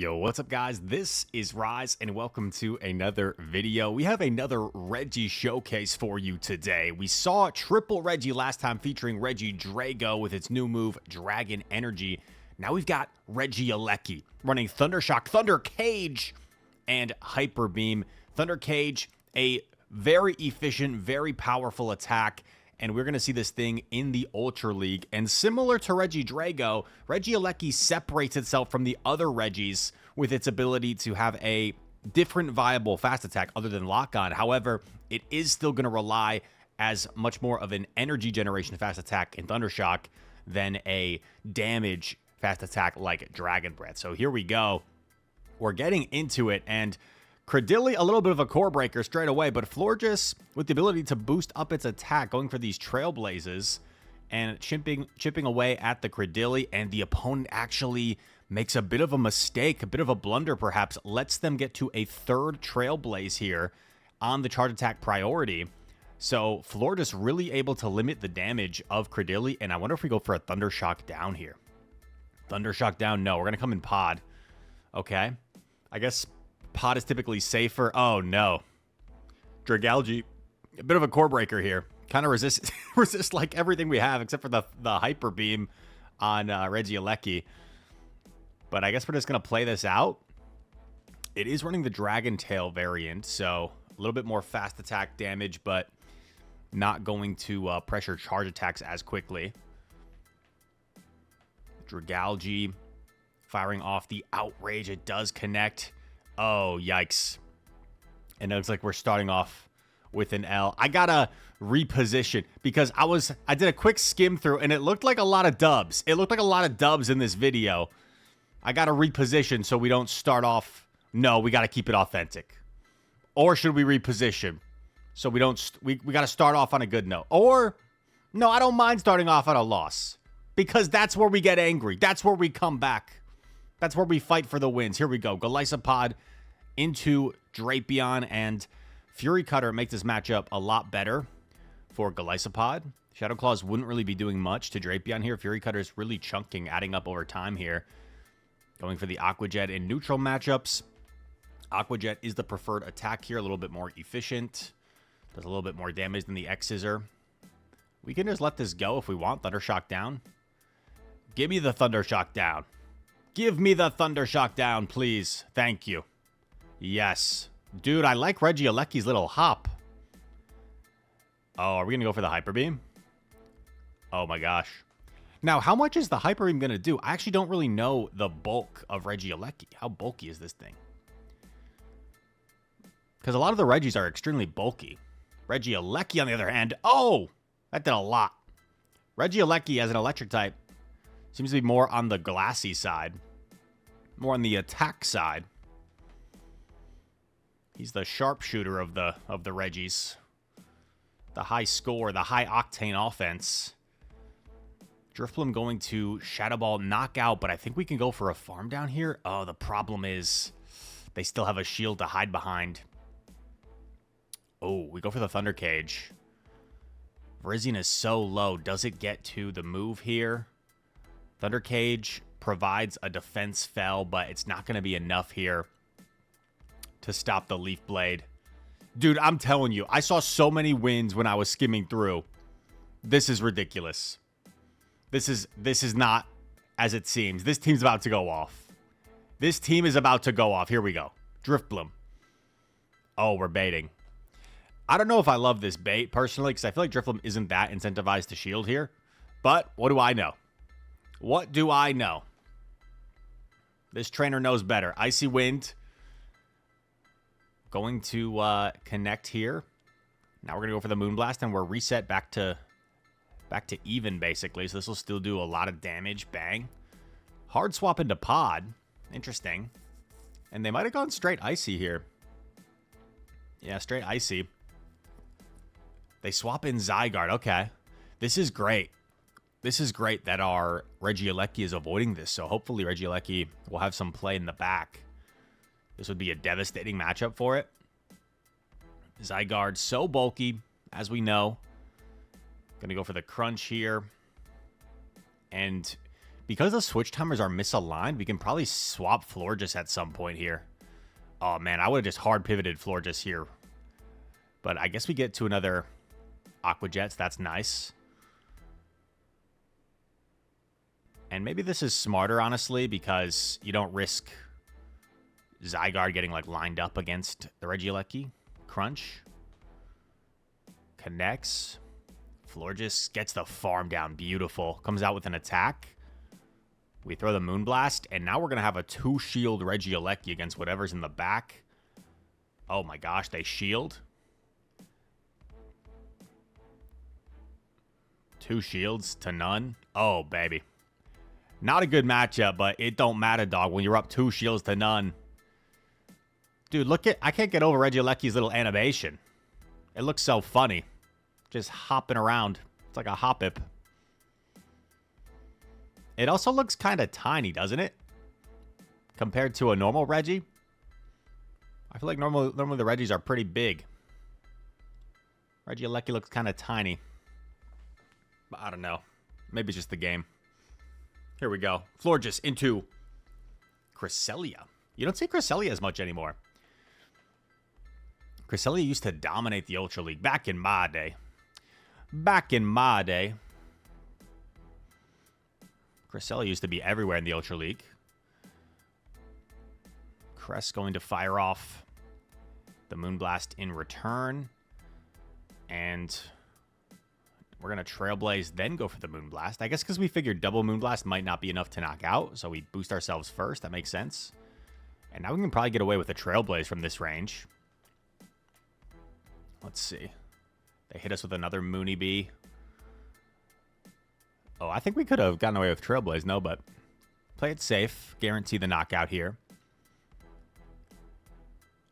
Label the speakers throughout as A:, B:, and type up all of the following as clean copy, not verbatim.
A: Yo, what's up guys? This is Rise and welcome to another video. We have another Reggie showcase for you today. We saw triple Reggie last time featuring Regieleki with its new move, Dragon Energy. Now we've got Regieleki running Thunder Shock, Thunder Cage, and Hyper Beam. Thunder Cage, a very efficient, very powerful attack. And we're going to see this thing in the Ultra League. And similar to Regieleki, Regieleki separates itself from the other Regis with its ability to have a different viable fast attack other than Lock-On. However, it is still going to rely as much more of an energy generation fast attack in Thunder Shock than a damage fast attack like Dragon Breath. So here we go. We're getting into it, and Credilli, a little bit of a core breaker straight away, but Florges with the ability to boost up its attack, going for these Trailblazes and chipping away at the Credilli, and the opponent actually makes a bit of a mistake, a bit of a blunder perhaps, lets them get to a third Trailblaze here on the charge attack priority. So Florges really able to limit the damage of Credilli, and I wonder if we go for a Thunder Shock down here. Thunder Shock down, no, we're going to come in Pod. Okay, I guess Pod is typically safer. Oh no. Regieleki, a bit of a core breaker here. Kind of resist like everything we have except for the Hyper Beam on Regieleki. But I guess we're just going to play this out. It is running the Dragon Tail variant, so a little bit more fast attack damage, but not going to pressure charge attacks as quickly. Regieleki firing off the Outrage. It does connect. Oh, yikes. And it looks like we're starting off with an L. I gotta reposition because I did a quick skim through and it looked like a lot of dubs. It looked like a lot of dubs in this video. I gotta reposition so we don't start off. No, we gotta keep it authentic. Or should we reposition so we don't, we gotta start off on a good note. Or, no, I don't mind starting off on a loss because that's where we get angry. That's where we come back. That's where we fight for the wins. Here we go. Golisopod into Drapion, and Fury Cutter makes this matchup a lot better for Golisopod. Shadow Claws wouldn't really be doing much to Drapion here. Fury Cutter is really chunking, adding up over time here. Going for the Aqua Jet in neutral matchups. Aqua Jet is the preferred attack here, a little bit more efficient. Does a little bit more damage than the X-Scissor. We can just let this go if we want. Thunder Shock down. Give me the Thunder Shock down. Give me the Thunder Shock down, please. Thank you. Yes. Dude, I like Regieleki's little hop. Oh, are we going to go for the Hyper Beam? Oh my gosh. Now, how much is the Hyper Beam going to do? I actually don't really know the bulk of Regieleki. How bulky is this thing? Because a lot of the Regis are extremely bulky. Regieleki, on the other hand, oh, that did a lot. Regieleki as an electric type seems to be more on the glassy side. More on the attack side. He's the sharpshooter of the Regis. The high score, the high octane offense. Drifblim going to Shadow Ball knockout, but I think we can go for a farm down here. Oh, the problem is they still have a shield to hide behind. Oh, we go for the Thunder Cage. Virizion is so low. Does it get to the move here? Thunder Cage provides a defense fell, but it's not going to be enough here to stop the Leaf Blade. Dude, I'm telling you, I saw so many wins when I was skimming through. This is ridiculous. This is not as it seems. This team's about to go off. This team is about to go off. Here we go. Drifblim. Oh, we're baiting. I don't know if I love this bait personally because I feel like Drifblim isn't that incentivized to shield here. But what do I know? What do I know? This trainer knows better. Icy Wind. Going to connect here. Now we're going to go for the Moonblast, and we're reset back to even, basically. So this will still do a lot of damage. Bang. Hard swap into Pod. Interesting. And they might have gone straight Icy here. Yeah, straight Icy. They swap in Zygarde. Okay. This is great. This is great that our Regieleki is avoiding this, so hopefully Regieleki will have some play in the back. This would be a devastating matchup for it. Zygarde so bulky, as we know. Gonna go for the Crunch here. And Because the switch timers are misaligned, we can probably swap Florges at some point here. Oh, man, I would have just hard pivoted Florges here. But I guess we get to another Aqua Jets. That's nice. And maybe this is smarter, honestly, because you don't risk Zygarde getting, like, lined up against the Regieleki. Crunch. Connects. Florges gets the farm down. Beautiful. Comes out with an attack. We throw the Moonblast, and now we're going to have a 2-shield Regieleki against whatever's in the back. Oh my gosh, they shield. 2 shields to none. Oh, baby. Not a good matchup, but it don't matter, dog, when you're up 2 shields to none. Dude, look at... I can't get over Regieleki's little animation. It looks so funny. Just hopping around. It's like a Hoppip. It also looks kind of tiny, doesn't it? Compared to a normal Regi. I feel like normally the Regis are pretty big. Regieleki looks kind of tiny. But I don't know. Maybe it's just the game. Here we go. Florges into Cresselia. You don't see Cresselia as much anymore. Cresselia used to dominate the Ultra League back in my day. Back in my day. Cresselia used to be everywhere in the Ultra League. Cress going to fire off the Moonblast in return. And we're going to Trailblaze, then go for the Moonblast. I guess because we figured double Moonblast might not be enough to knock out, so we boost ourselves first. That makes sense. And now we can probably get away with a Trailblaze from this range. Let's see. They hit us with another Moony Bee. Oh, I think we could have gotten away with Trailblaze. No, but play it safe. Guarantee the knockout here.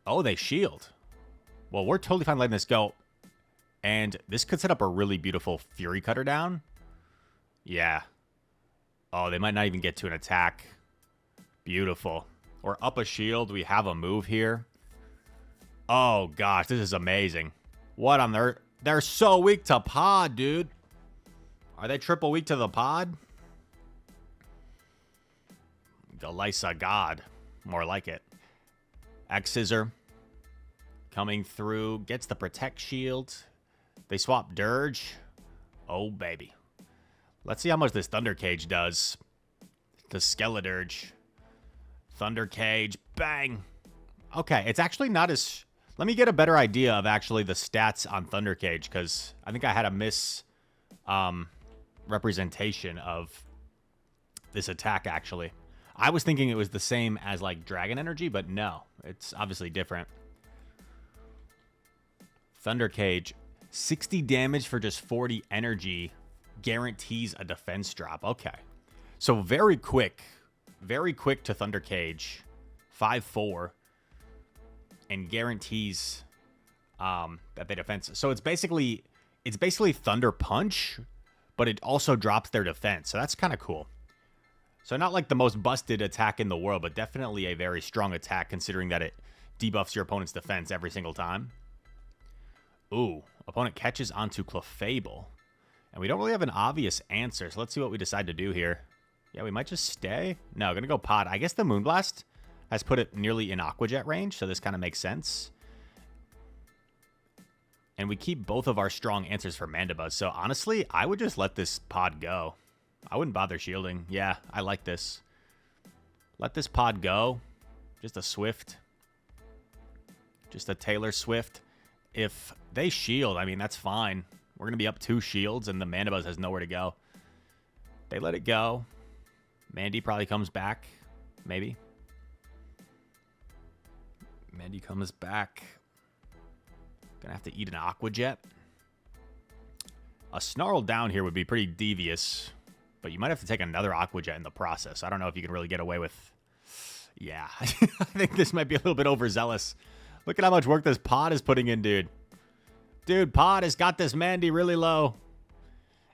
A: Oh, they shield. Well, we're totally fine letting this go. And this could set up a really beautiful Fury Cutter down. Yeah. Oh, they might not even get to an attack. Beautiful. Or up a shield. We have a move here. Oh, gosh. This is amazing. What on their... They're so weak to Pod, dude. Are they triple weak to the Pod? Delisa God. More like it. X-Scissor. Coming through. Gets the Protect Shield. They swap Dirge. Oh, baby. Let's see how much this Thunder Cage does. The Skeledirge. Thunder Cage. Bang. Okay, it's actually not as... Let me get a better idea of actually the stats on Thunder Cage, because I think I had a representation of this attack, actually. I was thinking it was the same as, like, Dragon Energy, but no. It's obviously different. Thunder Cage. 60 damage for just 40 energy guarantees a defense drop. Okay. So very quick. Very quick to Thunder Cage. 5-4. And guarantees that they defense. So it's basically Thunder Punch, but it also drops their defense. So that's kind of cool. So not like the most busted attack in the world, but definitely a very strong attack considering that it debuffs your opponent's defense every single time. Ooh, opponent catches onto Clefable. And we don't really have an obvious answer, so let's see what we decide to do here. Yeah, we might just stay. No, gonna go Pod. I guess the Moonblast has put it nearly in Aqua Jet range, so this kind of makes sense. And we keep both of our strong answers for Mandibuzz. So honestly, I would just let this Pod go. I wouldn't bother shielding. Yeah, I like this. Let this Pod go. Just a Swift. Just a Taylor Swift. If they shield, I mean, that's fine. We're going to be up 2 shields, and the Mandibuzz has nowhere to go. They let it go. Mandy probably comes back. Maybe. Mandy comes back. Gonna have to eat an Aqua Jet. A Snarl down here would be pretty devious, but you might have to take another Aqua Jet in the process. I don't know if you can really get away with... Yeah, I think this might be a little bit overzealous. Look at how much work this Pod is putting in, dude. Dude, Pod has got this Mandy really low.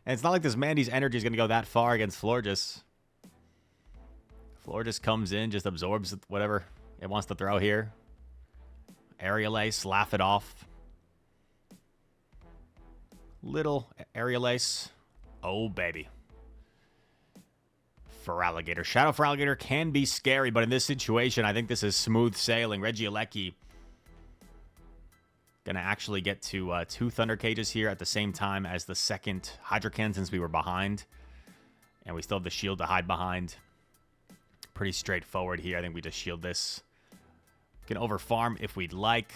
A: And it's not like this Mandy's energy is going to go that far against Florges. Florges comes in, just absorbs whatever it wants to throw here. Aerial Ace, laugh it off. Little Aerial Ace. Oh, baby. Feraligatr. Shadow Feraligatr can be scary, but in this situation, I think this is smooth sailing. Regieleki gonna actually get to 2 Thunder Cages here at the same time as the second Hydrocan since we were behind. And we still have the shield to hide behind. Pretty straightforward here. I think we just shield this. Can overfarm if we'd like.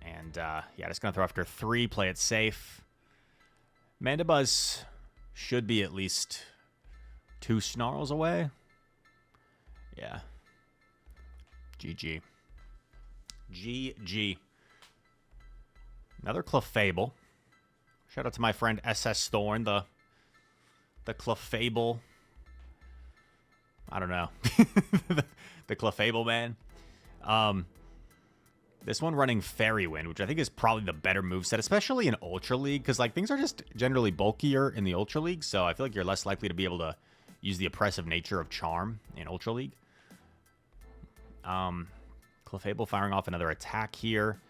A: And, yeah, just gonna throw after 3, play it safe. Mandibuzz should be at least 2 Snarls away. Yeah. GG. GG. Another Clefable. Shout out to my friend SS Thorn, the Clefable. I don't know. the Clefable man. This one running Fairy Wind, which I think is probably the better moveset, especially in Ultra League, because like things are just generally bulkier in the Ultra League, so I feel like you're less likely to be able to use the oppressive nature of Charm in Ultra League. Clefable firing off another attack here.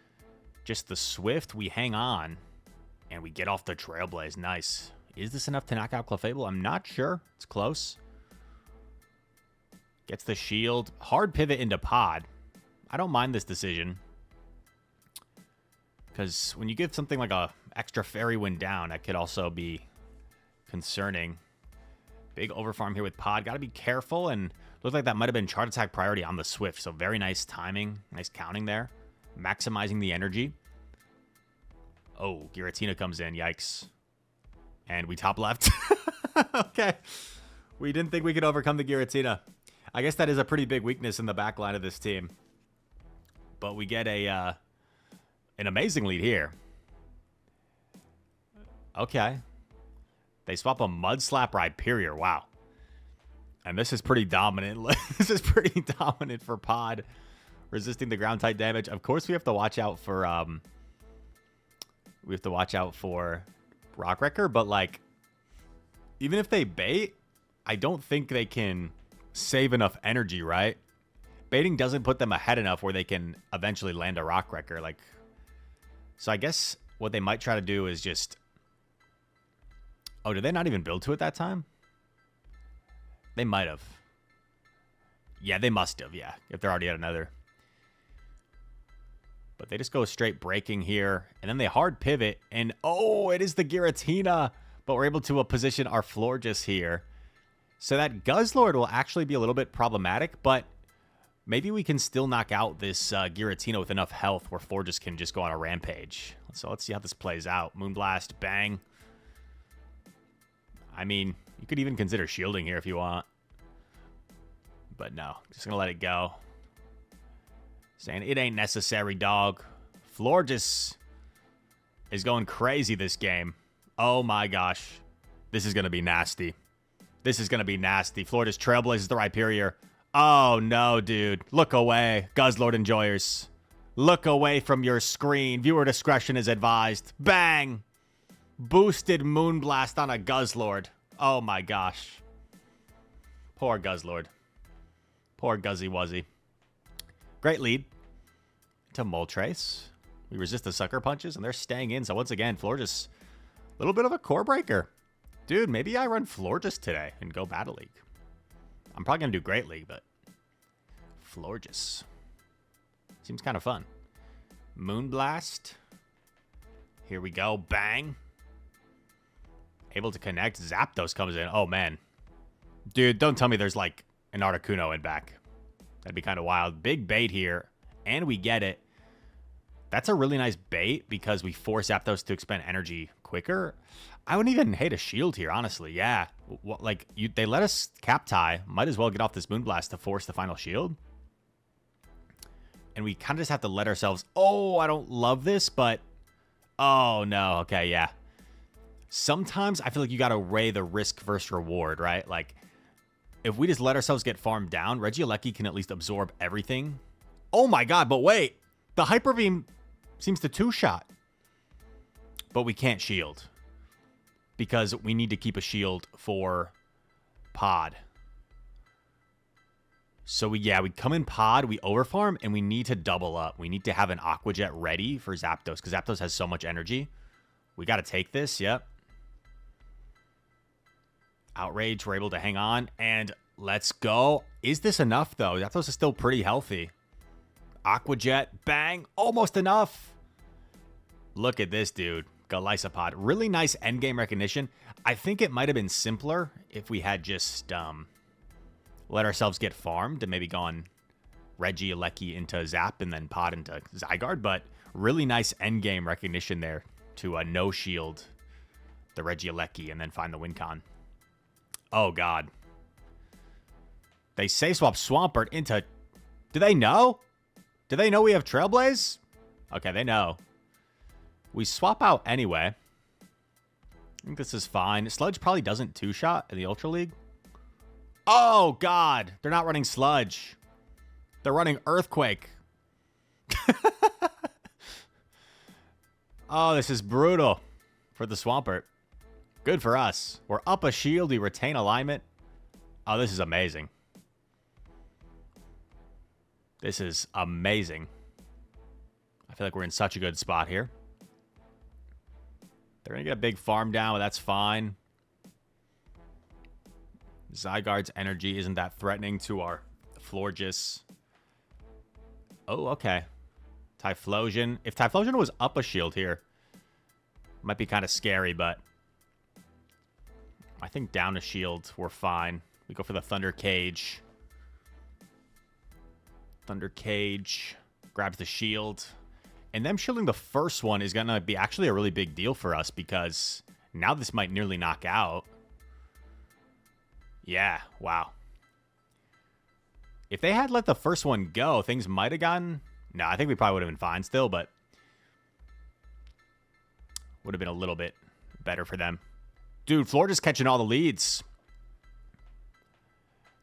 A: Just the Swift, we hang on, and we get off the Trailblaze. Nice. Is this enough to knock out Clefable? I'm not sure. It's close. Gets the shield. Hard pivot into Pod. I don't mind this decision. Because when you give something like a extra Fairy Wind down, that could also be concerning. Big overfarm here with Pod. Got to be careful, and looked like that might have been chart attack priority on the Swift. So very nice timing. Nice counting there. Maximizing the energy. Oh, Giratina comes in. Yikes. And we top left. Okay. We didn't think we could overcome the Giratina. I guess that is a pretty big weakness in the back line of this team. But we get an amazing lead here. Okay. They swap a Mud Slap Rhyperior. Wow. And this is pretty dominant. This is pretty dominant for Pod. Resisting the ground type damage. Of course, we have to watch out for Rock Wrecker, but like even if they bait, I don't think they can save enough energy, right? Baiting doesn't put them ahead enough where they can eventually land a Rock Wrecker. Like, so I guess what they might try to do is just... Oh, did they not even build to it that time? They might have. Yeah, they must have, yeah. If they're already at another. But they just go straight breaking here. And then they hard pivot. And, oh, it is the Giratina. But we're able to position our Florges here. So that Guzzlord will actually be a little bit problematic. But maybe we can still knock out this Giratina with enough health where Florges can just go on a rampage. So let's see how this plays out. Moonblast, bang. I mean, you could even consider shielding here if you want. But no, just going to let it go. Saying it ain't necessary, dog. Florges is going crazy this game. Oh my gosh. This is going to be nasty. This is going to be nasty. Florges trailblazes the Rhyperior. Oh no, dude. Look away. Guzzlord enjoyers. Look away from your screen. Viewer discretion is advised. Bang! Boosted Moonblast on a Guzzlord. Oh my gosh. Poor Guzzlord. Poor Guzzy Wuzzy. Great lead to Moltres. We resist the sucker punches, and they're staying in. So once again, Florges, a little bit of a core breaker. Dude, maybe I run Florges today and go Battle League. I'm probably going to do Great League, but Florges. Seems kind of fun. Moonblast. Here we go. Bang. Able to connect. Zapdos comes in. Oh, man. Dude, don't tell me there's like an Articuno in back. That'd be kind of wild. Big bait here. And we get it. That's a really nice bait because we force Zapdos to expend energy quicker. I wouldn't even hate a shield here, honestly. Yeah. Like, they let us cap tie. Might as well get off this Moonblast to force the final shield. And we kind of just have to let ourselves... Oh, I don't love this, but... Oh, no. Okay, yeah. Sometimes I feel like you got to weigh the risk versus reward, right? Like, if we just let ourselves get farmed down, Regieleki can at least absorb everything. Oh my god, but wait. The Hyper Beam seems to two-shot. But we can't shield. Because we need to keep a shield for Pod. So we come in Pod, we overfarm, and we need to double up. We need to have an Aqua Jet ready for Zapdos, because Zapdos has so much energy. We got to take this, yep. Outrage, we're able to hang on, and let's go. Is this enough, though? Zapdos is still pretty healthy. Aqua Jet, bang, almost enough. Look at this, dude. Golisopod. Really nice endgame recognition. I think it might have been simpler if we had just let ourselves get farmed and maybe gone Regieleki into Zap and then Pod into Zygarde, but really nice endgame recognition there to no-shield the Regieleki and then find the win con. Oh, God. They say swap Swampert into... Do they know? Do they know we have Trailblaze? Okay, they know. We swap out anyway. I think this is fine. Sludge probably doesn't two-shot in the Ultra League. Oh, God. They're not running Sludge. They're running Earthquake. Oh, this is brutal for the Swampert. Good for us. We're up a shield. We retain alignment. Oh, this is amazing. This is amazing. I feel like we're in such a good spot here. They're going to get a big farm down, but that's fine. Zygarde's energy isn't that threatening to our Florges. Oh, okay. Typhlosion. If Typhlosion was up a shield here, might be kind of scary, but I think down a shield, we're fine. We go for the Thunder Cage. Thunder Cage grabs the shield. And them shielding the first one is going to be actually a really big deal for us because now this might nearly knock out. Yeah, wow. If they had let the first one go, things might have gotten... No, I think we probably would have been fine still, but would have been a little bit better for them. Dude, Florida's catching all the leads.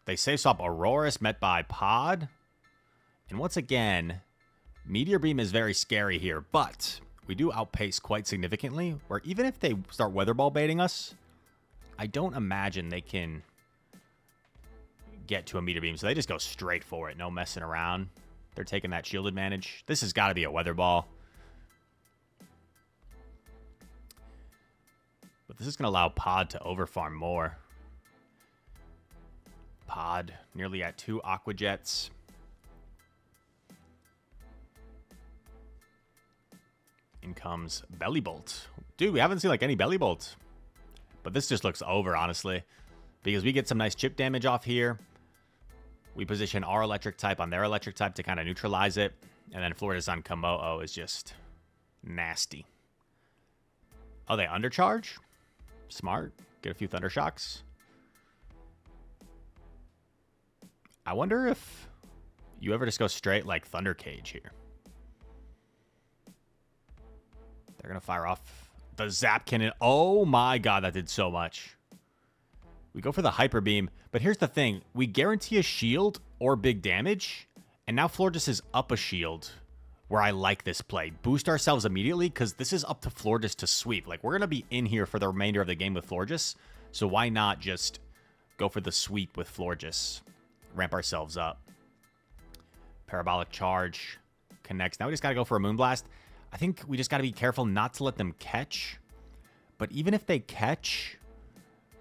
A: They save swap Aurorus, met by Pod. And once again, Meteor Beam is very scary here, but we do outpace quite significantly, where even if they start Weather Ball baiting us, I don't imagine they can get to a Meteor Beam, so they just go straight for it, no messing around. They're taking that shield advantage. This has got to be a Weather Ball. But this is going to allow Pod to overfarm more. Pod nearly at 2 Aqua Jets. In comes Belly Bolt. Dude, we haven't seen like any Belly Bolt. But this just looks over, honestly. Because we get some nice chip damage off here. We position our electric type on their electric type to kind of neutralize it. And then Florida's on Komodo is just nasty. Oh, they undercharge? Smart. Get a few Thunder Shocks. I wonder if you ever just go straight like Thunder Cage here. They're going to fire off the Zap Cannon. Oh my God, that did so much. We go for the Hyper Beam, but here's the thing. We guarantee a shield or big damage, and now Florges is up a shield, where I like this play. Boost ourselves immediately, because this is up to Florges to sweep. Like, we're going to be in here for the remainder of the game with Florges, so why not just go for the sweep with Florges? Ramp ourselves up. Parabolic Charge connects. Now we just got to go for a Moonblast. I think we just got to be careful not to let them catch, but even if they catch...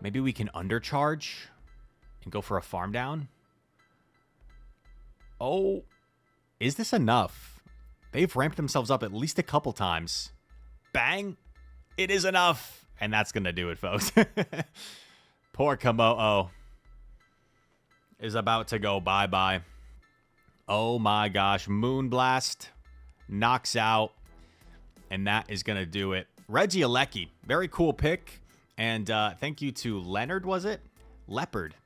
A: Maybe we can undercharge and go for a farm down. Oh, is this enough? They've ramped themselves up at least a couple times. Bang. It is enough. And that's going to do it, folks. Poor Komodo is about to go bye-bye. Oh my gosh. Moonblast knocks out. And that is going to do it. Regieleki. Very cool pick. And thank you to Leonard, was it? Leopard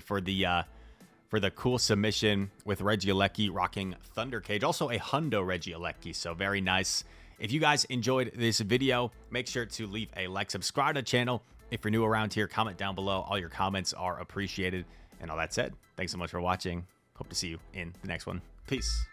A: for the cool submission with Regieleki rocking Thunder Cage. Also a Hundo Regieleki, so very nice. If you guys enjoyed this video, make sure to leave a like, subscribe to the channel. If you're new around here, comment down below. All your comments are appreciated. And all that said, thanks so much for watching. Hope to see you in the next one. Peace.